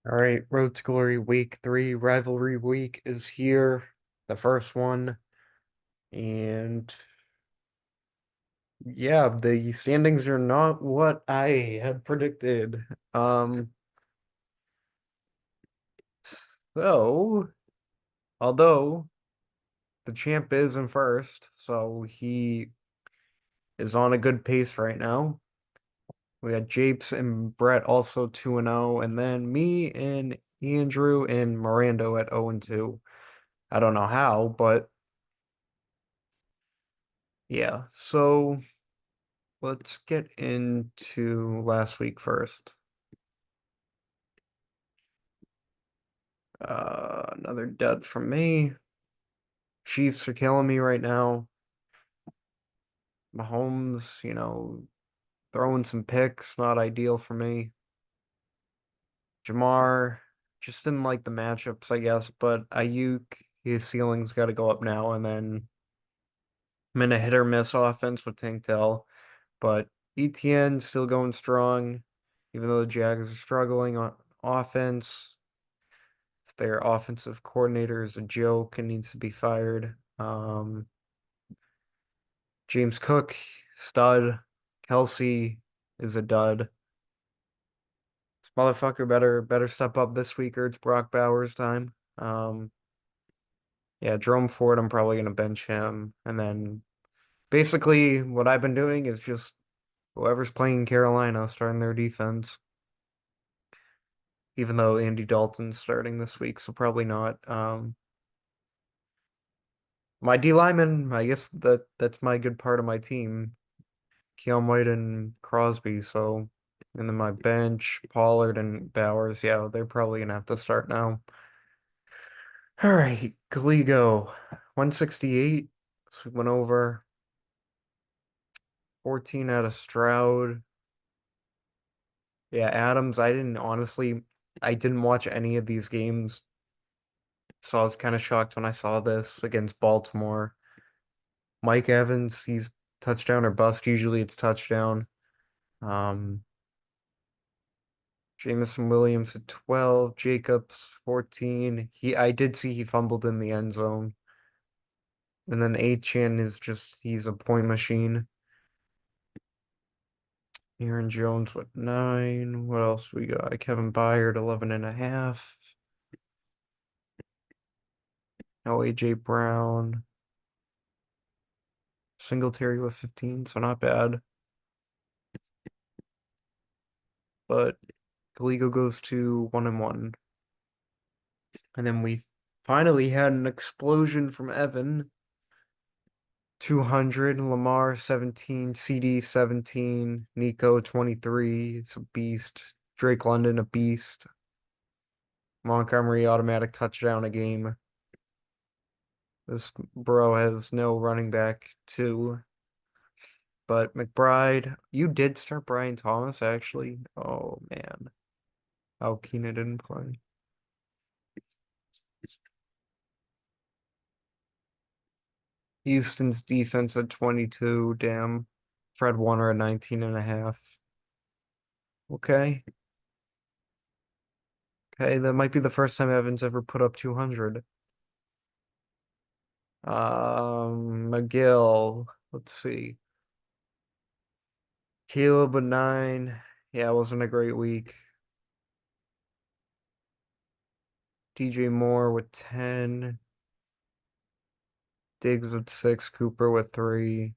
All right, Road to Glory Week 3 Rivalry Week is here, the first one, and yeah, the standings are not what I had predicted. Um, so although the champ is in first, so he is on a good pace right now. We got Japes and Brett also 2-0, and then me and Andrew and Mirando at 0 and 2. I don't know how, but yeah. So let's get into last week first. Another dud from me. Chiefs are killing me right now. Mahomes, throwing some picks, not ideal for me. Jamar, just didn't like the matchups, I guess, but Ayuk, his ceiling's got to go up now. And then I'm in a hit or miss offense with Tank Dell, but ETN still going strong, even though the Jags are struggling on offense. Their offensive coordinator is a joke and needs to be fired. James Cook, stud. Kelsey is a dud. This motherfucker better step up this week or it's Brock Bowers time. Yeah, Jerome Ford, I'm probably gonna bench him. And then basically what I've been doing is just whoever's playing Carolina starting their defense. Even though Andy Dalton's starting this week, so probably not. My D lineman, I guess that's my good part of my team. Keon White and Crosby. So, and then my bench, Pollard and Bowers. Yeah, they're probably gonna have to start now. All right, Gallego, 168. So we went over 14 out of Stroud. Yeah, Adams. I didn't watch any of these games, so I was kind of shocked when I saw this against Baltimore. Mike Evans, he's touchdown or bust. Usually it's touchdown. Um, Jameson Williams at 12, Jacobs 14. I did see he fumbled in the end zone. And then Achan is he's a point machine. Aaron Jones with 9. What else we got? Kevin Byard 11 and a half. No AJ Brown. Singletary with 15, so not bad. But Gallego goes to 1 and 1. And then we finally had an explosion from Evan. 200, Lamar 17, CD 17, Nico 23, it's a beast. Drake London a beast. Montgomery automatic touchdown a game. This bro has no running back too. But McBride, you did start Brian Thomas actually. Oh man. How Keenan didn't play. Houston's defense at 22, damn. Fred Warner at 19 and a half. Okay. Okay, that might be the first time Evans ever put up 200. McGill. Let's see. Caleb with 9. Yeah, it wasn't a great week. DJ Moore with 10. Diggs with 6. Cooper with 3.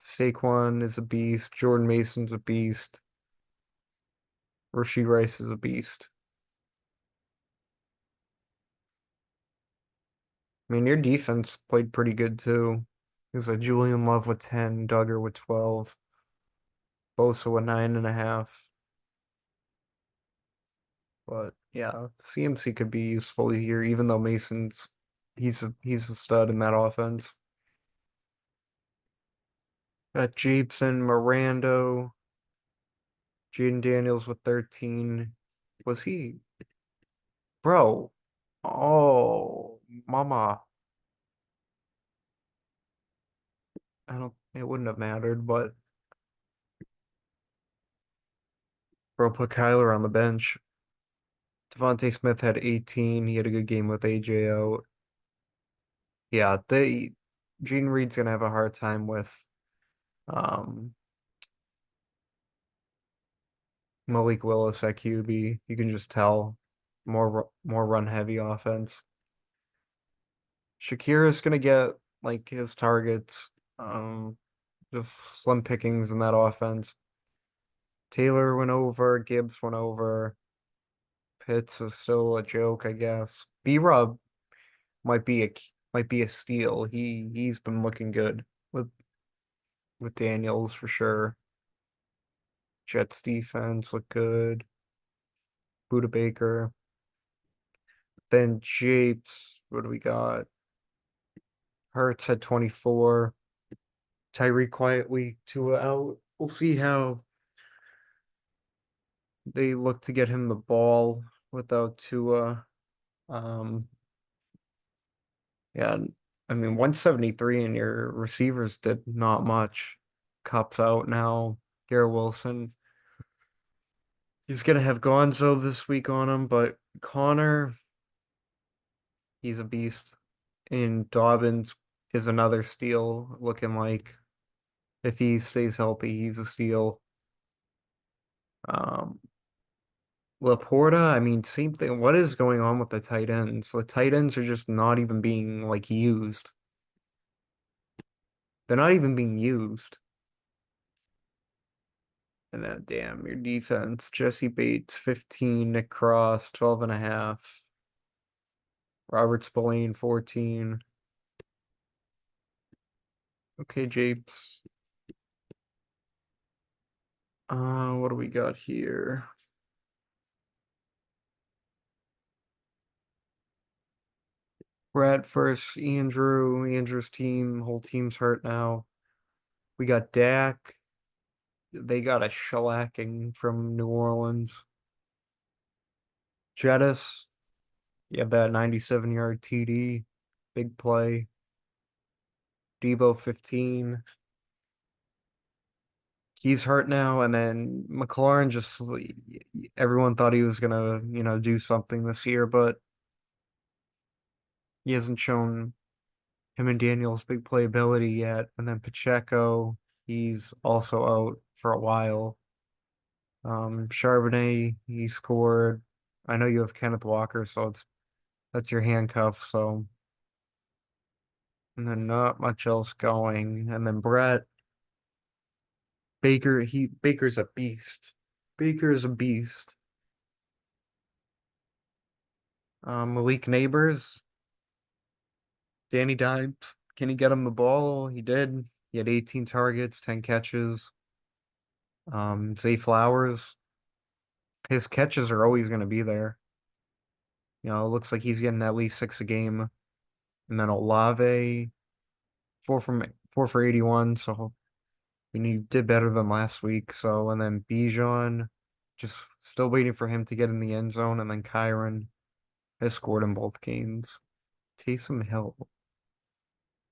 Saquon is a beast. Jordan Mason's a beast. Rashee Rice is a beast. I mean, your defense played pretty good too. There's a Julian Love with 10. Duggar with 12. Bosa with 9.5. But yeah, CMC could be useful here, even though he's a stud in that offense. Got Jeepson, Mirando, Jaden Daniels with 13. Was he? Bro. Oh, mama. It wouldn't have mattered, but bro put Kyler on the bench. Devontae Smith had 18. He had a good game with AJ out. Yeah, Gene Reed's gonna have a hard time with um Malik Willis at QB. You can just tell more run heavy offense. Shakira's gonna get like his targets. Just slim pickings in that offense. Taylor went over, Gibbs went over. Pitts is still a joke, I guess. B-Rob might be a might be a steal. He's been looking good with Daniels for sure. Jets defense look good. Buda Baker. Then Japes, what do we got? Hurts at 24. Tyree quiet week, Tua out. We'll see how they look to get him the ball without Tua. Um, yeah, I mean 173 and your receivers did not much. Cup's out now. Garrett Wilson. He's gonna have Gonzo this week on him, but Connor, he's a beast. And Dobbins is another steal, looking like if he stays healthy, he's a steal. Um, Laporta, I mean, same thing. What is going on with the tight ends? The tight ends are just not even being like used. They're not even being used. And then, damn, your defense. Jesse Bates, 15. Nick Cross, 12 and a half. Robert Spillane, 14. Okay, Japes. What do we got here? Brad first, Andrew, Andrew's team, whole team's hurt now. We got Dak. They got a shellacking from New Orleans. Jettis, you have that 97-yard TD, big play. Debo 15. He's hurt now, and then McLaurin just everyone thought he was gonna, do something this year, but he hasn't shown him and Daniel's big playability yet. And then Pacheco, he's also out for a while. Charbonnet, he scored. I know you have Kenneth Walker, so that's your handcuff. So, and then not much else going. And then Brett Baker, Baker's a beast. Baker is a beast. Malik Neighbors, Danny Dimes. Can he get him the ball? He did. He had 18 targets, 10 catches. Zay Flowers, his catches are always going to be there. It looks like he's getting at least six a game. And then Olave, four for 81. So he did better than last week. So, and then Bijan, just still waiting for him to get in the end zone. And then Kyron has scored in both games. Taysom Hill.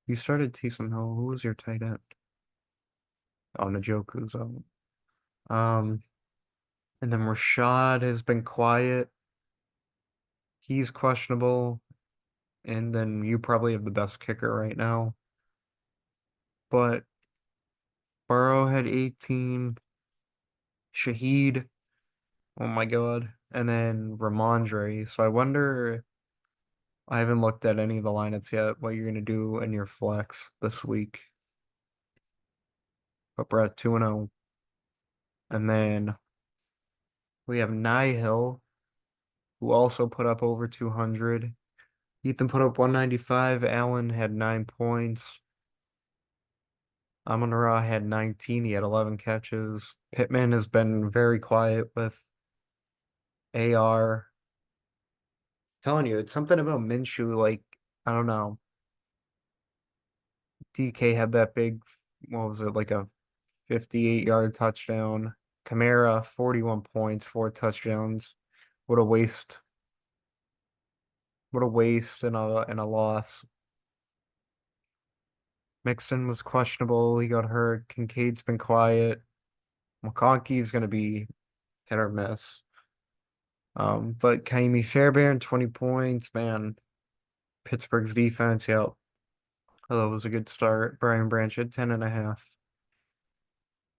You started Taysom Hill. Who was your tight end? Oh, Njoku's out. Um, and then Rashad has been quiet. He's questionable. And then you probably have the best kicker right now. But Burrow had 18. Shaheed, oh my God. And then Ramondre. So I wonder, I haven't looked at any of the lineups yet, what you're going to do in your flex this week. But we're at 2-0. And then we have Nihil, who also put up over 200. Ethan put up 195. Allen had 9 points. Amon-Ra had 19. He had 11 catches. Pittman has been very quiet with AR. Telling you, it's something about Minshew. Like, I don't know. DK had that big, what was it, like a 58-yard touchdown. Kamara, 41 points, four touchdowns. What a waste. What a waste and a loss. Mixon was questionable. He got hurt. Kincaid's been quiet. McConkey's going to be hit or miss. But Kaimi Fairbairn, 20 points, man. Pittsburgh's defense, yep. Oh, that was a good start. Brian Branch at 10.5.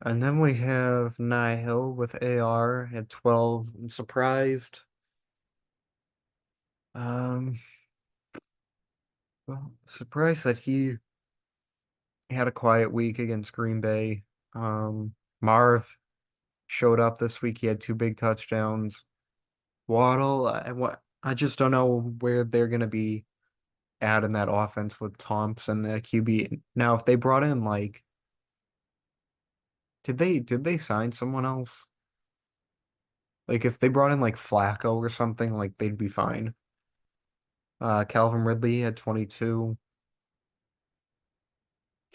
And then we have Nihil with AR at 12. I'm surprised. Um, well, surprised that he had a quiet week against Green Bay. Marv showed up this week. He had two big touchdowns. Waddle, I just don't know where they're gonna be at in that offense with Thompson, the QB. Now, if they brought in like, did they sign someone else? Like if they brought in like Flacco or something, like they'd be fine. Calvin Ridley had 22.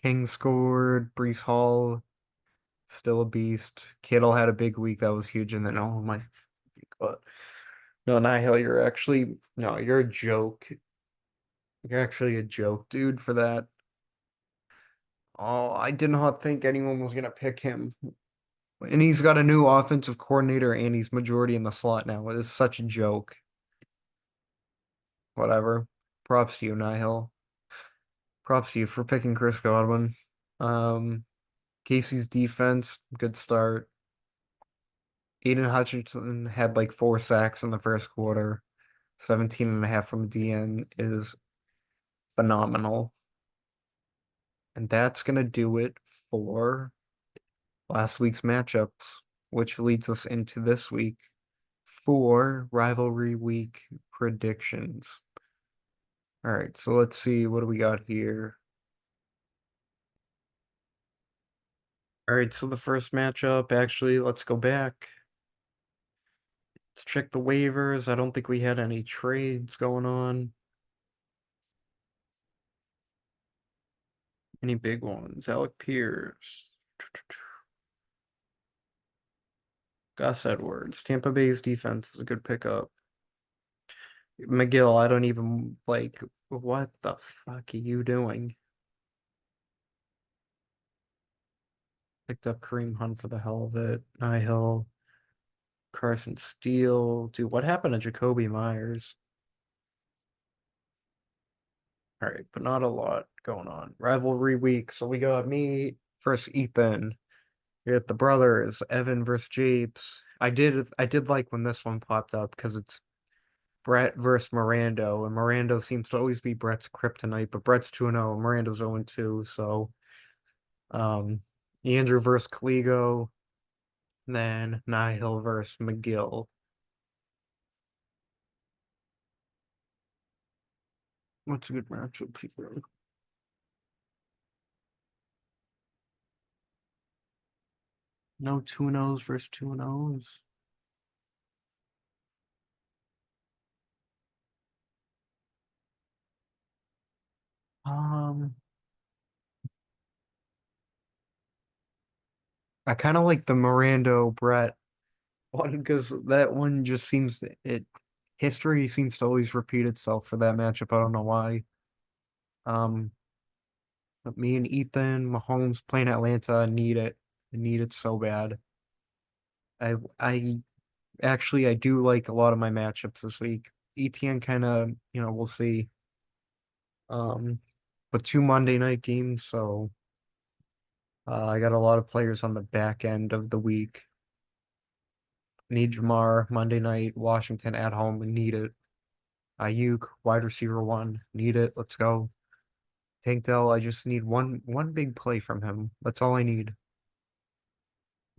King scored. Brees Hall still a beast. Kittle had a big week that was huge, and then oh my God. No, Nihil, you're a joke. You're actually a joke, dude, for that. Oh, I did not think anyone was gonna pick him. And he's got a new offensive coordinator and he's majority in the slot now. It is such a joke. Whatever. Props to you, Nihil. Props to you for picking Chris Godwin. Um, Casey's defense, good start. Aiden Hutchinson had like 4 sacks in the first quarter. 17.5 from DN is phenomenal. And that's gonna do it for last week's matchups, which leads us into this week for rivalry week predictions. All right, so let's see what do we got here. All right, so the first matchup, actually, let's go back. Let's check the waivers. I don't think we had any trades going on. Any big ones? Alec Pierce, Gus Edwards. Tampa Bay's defense is a good pickup. McGill, I don't even like, what the fuck are you doing? Picked up Kareem Hunt for the hell of it. Nihil, Carson Steele. Dude, what happened to Jacoby Myers? All right, but not a lot going on. Rivalry week. So we got me versus Ethan. We got the brothers, Evan versus Japes. I did like when this one popped up because it's Brett versus Mirando, and Mirando seems to always be Brett's kryptonite, but Brett's 2-0, and Mirando's 0-2. So um Andrew versus Kaligo, then Nihil versus McGill. What's a good matchup here? No 2-0s versus 2-0s. Um, I kind of like the Mirando Brett one because that one just seems it history seems to always repeat itself for that matchup. I don't know why. Um, but me and Ethan Mahomes playing Atlanta need it. I need it so bad. I actually I do like a lot of my matchups this week. ETN kind of, we'll see. Um, but two Monday night games, so I got a lot of players on the back end of the week. Need Jamar Monday night, Washington at home, need it. Ayuk, wide receiver one, need it. Let's go. Tank Dell, I just need one big play from him. That's all I need.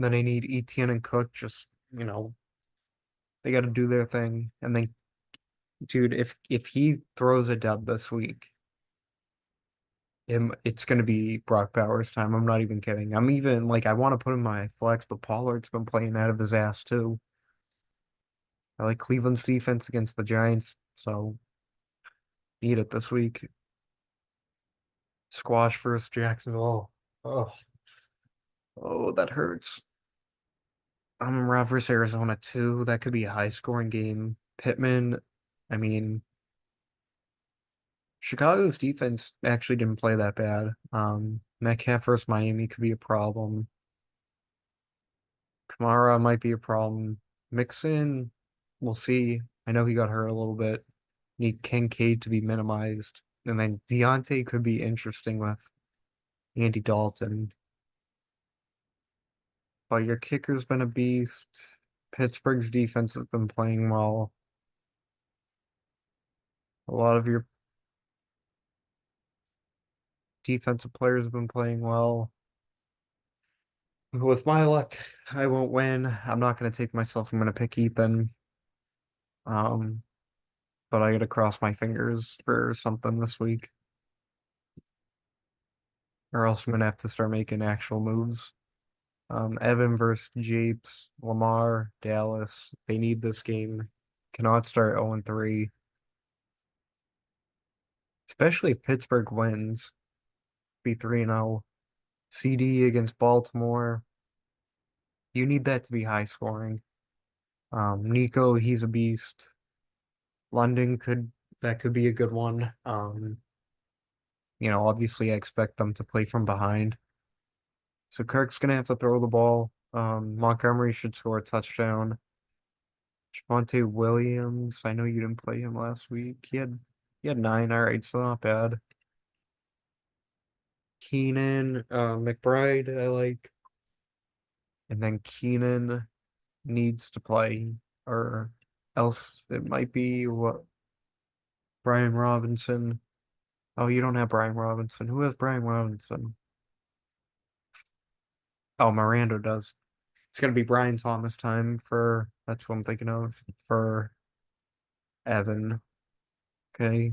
Then I need ETN and Cook, just, they got to do their thing. And then, dude, if he throws a dub this week, it's gonna be Brock Bowers time. I'm not even kidding. I'm even like I want to put him in my flex, but Pollard's been playing out of his ass too. I like Cleveland's defense against the Giants, so need it this week. Squash versus Jacksonville. Oh, oh, that hurts. Rob versus Arizona too. That could be a high scoring game. Pittman, I mean, Chicago's defense actually didn't play that bad. Metcalf versus Miami could be a problem. Kamara might be a problem. Mixon. we'll see. I know he got hurt a little bit. Need Kincaid to be minimized. And then Deontay could be interesting with Andy Dalton. But your kicker's been a beast. Pittsburgh's defense has been playing well. A lot of your defensive players have been playing well. With my luck, I won't win. I'm not going to take myself. I'm going to pick Ethan. Um, but I got to cross my fingers for something this week, or else I'm going to have to start making actual moves. Evan versus Japes, Lamar, Dallas. They need this game. Cannot start 0-3, especially if Pittsburgh wins. Be 3-0. CD against Baltimore. You need that to be high scoring. Nico, he's a beast. London could be a good one. Obviously I expect them to play from behind. So Kirk's gonna have to throw the ball. Montgomery should score a touchdown. Javonte Williams, I know you didn't play him last week. He had 9, all right, so not bad. Keenan, McBride, I like. And then Keenan needs to play, or else it might be what Brian Robinson. Oh, you don't have Brian Robinson. Who has Brian Robinson? Oh, Miranda does. It's gonna be Brian Thomas time for that's what I'm thinking of for Evan. Okay.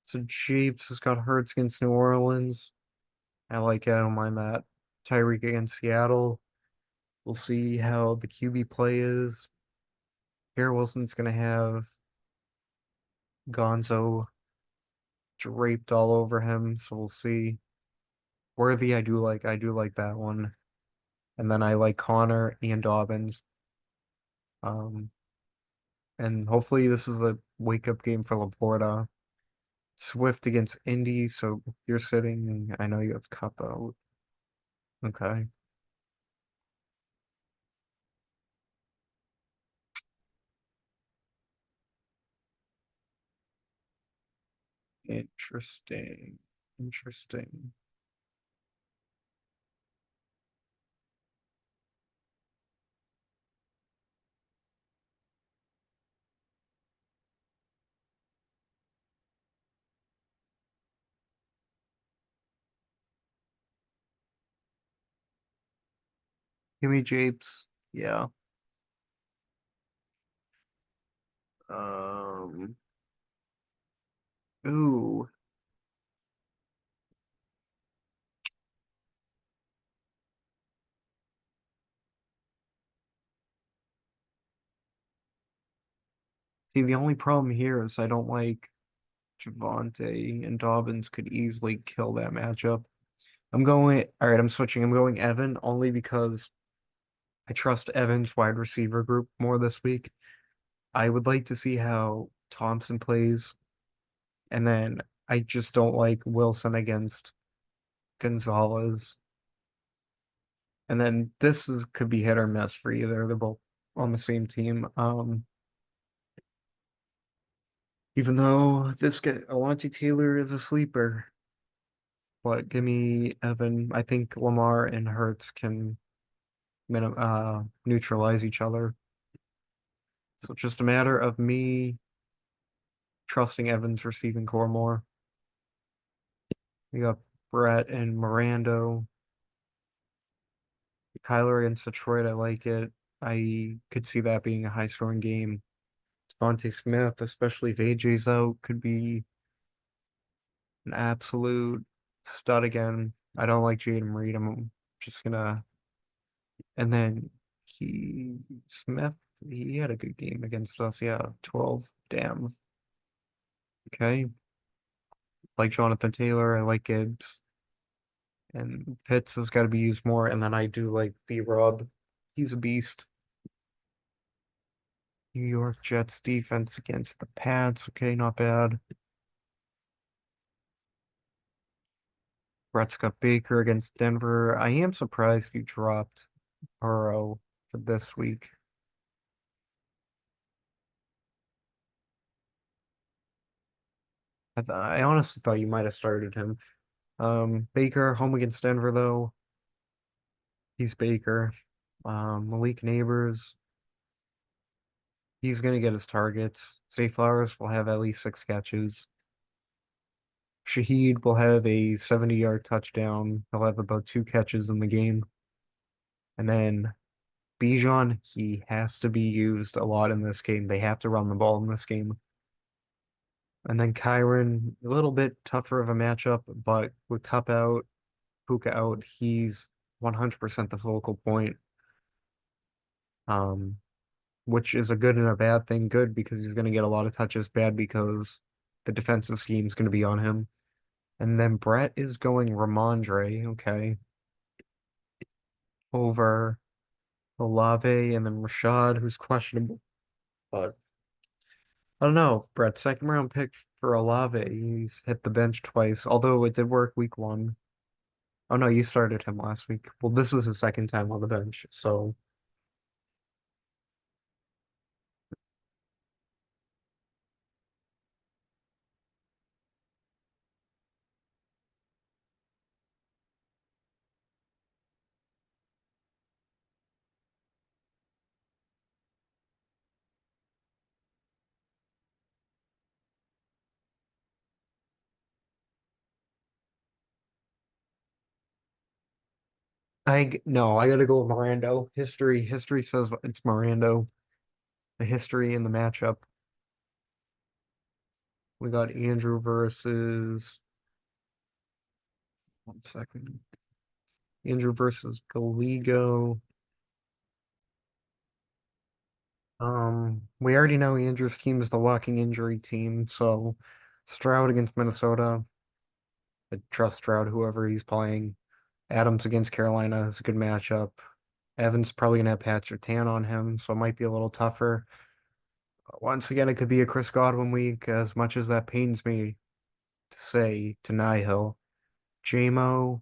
So Chiefs has got Hurts against New Orleans. I like it. I don't mind that. Tyreek against Seattle. We'll see how the QB play is. Garrett Wilson's gonna have Gonzo draped all over him, so we'll see. Worthy, I do like that one. And then I like Connor and Dobbins. Um, and hopefully this is a wake up game for Laporta. Swift against Indy, so you're sitting. I know you have Cup out. Okay. Interesting. Interesting. Give me Japes. Yeah. Um. Ooh. See, the only problem here is I don't like Javante and Dobbins could easily kill that matchup. All right, I'm switching. I'm going Evan only because I trust Evan's wide receiver group more this week. I would like to see how Thompson plays, and then I just don't like Wilson against Gonzalez. And then could be hit or miss for either. They're both on the same team. Even though this guy Alontae Taylor is a sleeper, but give me Evan. I think Lamar and Hurts can neutralize each other. So it's just a matter of me trusting Evans receiving core more. We got Brett and Mirando. Kyler against Detroit, I like it. I could see that being a high scoring game. Devontae Smith, especially if AJ's out, could be an absolute stud again. I don't like Jaden Reed. I'm just gonna and then he Smith, he had a good game against us. Yeah, 12. Damn. Okay. Like Jonathan Taylor, I like Gibbs. And Pitts has got to be used more. And then I do like B-Rob. He's a beast. New York Jets defense against the Pats. Okay, not bad. Brett's got Baker against Denver. I am surprised you dropped Burrow for this week. I honestly thought you might have started him. Baker home against Denver though. He's Baker. Malik Neighbors, he's gonna get his targets. Zay Flowers will have at least 6 catches. Shaheed will have a 70-yard touchdown. He'll have about 2 catches in the game. And then Bijan, he has to be used a lot in this game. They have to run the ball in this game. And then Kyron, a little bit tougher of a matchup, but with Cup out, Puka out, he's 100% the focal point. Um, which is a good and a bad thing. Good because he's going to get a lot of touches. Bad because the defensive scheme is going to be on him. And then Brett is going Ramondre, okay, over Olave, and then Rashad, who's questionable. But I don't know. Brett, second round pick for Olave. He's hit the bench twice, although it did work week 1. Oh no, you started him last week. Well, this is his second time on the bench, so no, I gotta go with Mirando. History says it's Mirando. The history in the matchup. We got Andrew versus 1 second. Andrew versus Galigo. We already know Andrew's team is the walking injury team, so Stroud against Minnesota. I trust Stroud, whoever he's playing. Adams against Carolina is a good matchup. Evans probably gonna have Pat Surtain on him, so it might be a little tougher. Once again, it could be a Chris Godwin week, as much as that pains me to say to Nihil. JMO,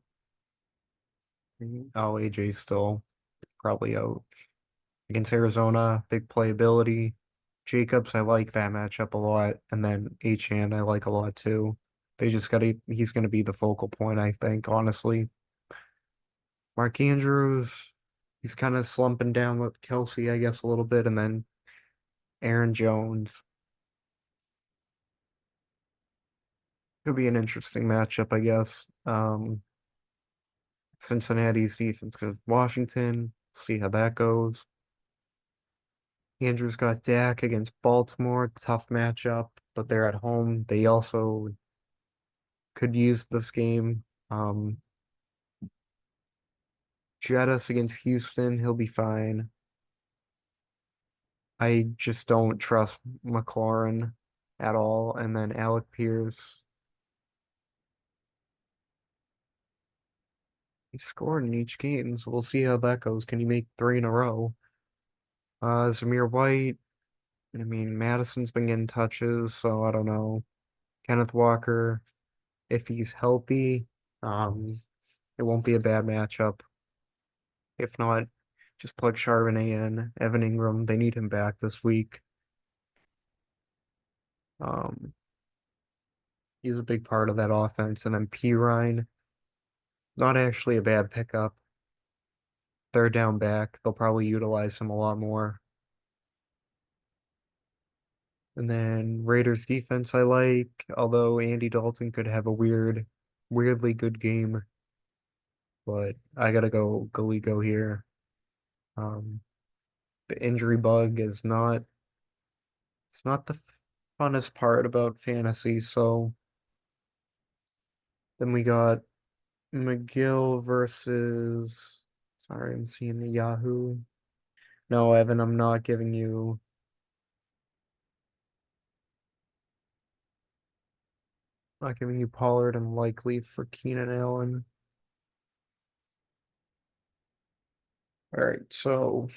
oh, AJ's still probably out. Against Arizona, big playability. Jacobs, I like that matchup a lot. And then Achane, I like a lot too. They just he's going to be the focal point, I think, honestly. Mark Andrews, he's kind of slumping down with Kelsey, I guess, a little bit. And then Aaron Jones could be an interesting matchup, I guess. Cincinnati's defense because Washington, see how that goes. Andrews got Dak against Baltimore, tough matchup, but they're at home. They also could use this game. Um, Jettis against Houston, he'll be fine. I just don't trust McLaurin at all. And then Alec Pierce, he scored in each game, so we'll see how that goes. Can he make 3 in a row? Zamir White, I mean, Madison's been getting touches, so I don't know. Kenneth Walker, if he's healthy, um, it won't be a bad matchup. If not, just plug Charbonnet in. Evan Ingram, they need him back this week. Um, he's a big part of that offense. And then P. Ryan, not actually a bad pickup. Third down back, they'll probably utilize him a lot more. And then Raiders defense I like, although Andy Dalton could have a weirdly good game, but I gotta go Galigo here. Um, the injury bug is not it's not the funnest part about fantasy, so then we got McGill versus. Sorry, I'm seeing the Yahoo. No, Evan, I'm not giving you. Not giving you Pollard. I'm likely for Keenan Allen. All right, so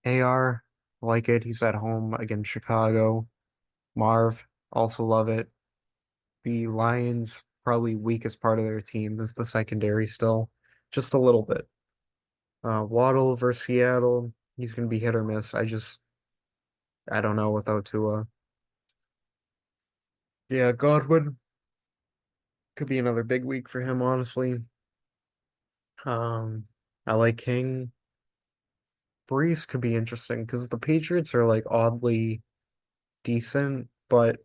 AR, like it. He's at home against Chicago. Marv, also love it. The Lions, probably weakest part of their team is the secondary still, just a little bit. Waddle versus Seattle, he's gonna be hit or miss. I don't know without Tua. Yeah, Godwin could be another big week for him, honestly. Um, I like King. Brees could be interesting because the Patriots are like oddly decent, but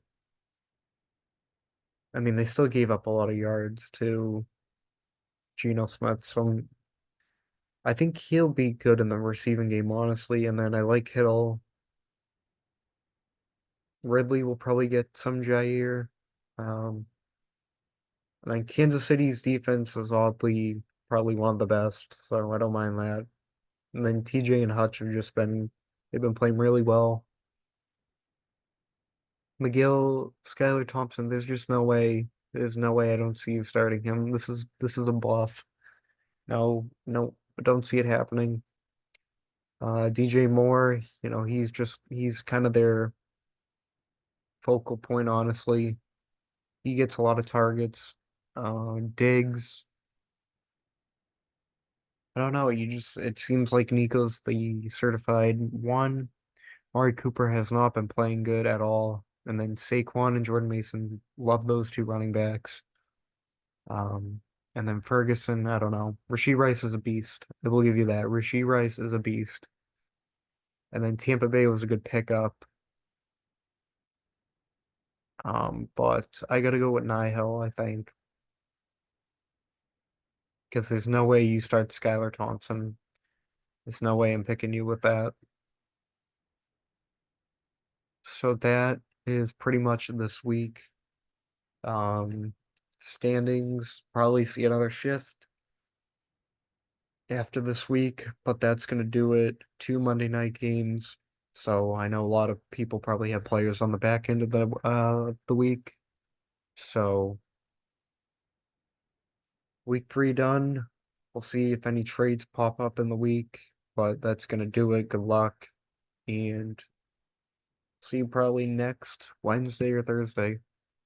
I mean they still gave up a lot of yards to Geno Smith, so I think he'll be good in the receiving game, honestly. And then I like Kittle. Ridley will probably get some Jair. Um, and then Kansas City's defense is oddly probably one of the best, so I don't mind that. And then TJ and Hutch have just been they've been playing really well. McGill, Skylar Thompson, there's just no way. There's no way I don't see you starting him. This is a bluff. No, no, I don't see it happening. DJ Moore, he's kind of their focal point, honestly. He gets a lot of targets. Diggs, I don't know. It seems like Nico's the certified one. Mari Cooper has not been playing good at all. And then Saquon and Jordan Mason love those two running backs. Um, and then Ferguson, I don't know. Rashee Rice is a beast. I will give you that. Rashee Rice is a beast. And then Tampa Bay was a good pickup. But I gotta go with Nihil, I think, because there's no way you start Skylar Thompson. There's no way I'm picking you with that. So that is pretty much this week. Um, Standings probably see another shift after this week, but that's gonna do it. Two Monday night games. So I know a lot of people probably have players on the back end of the week. So week three done. We'll see if any trades pop up in the week, but that's gonna do it. Good luck, and see you probably next Wednesday or Thursday.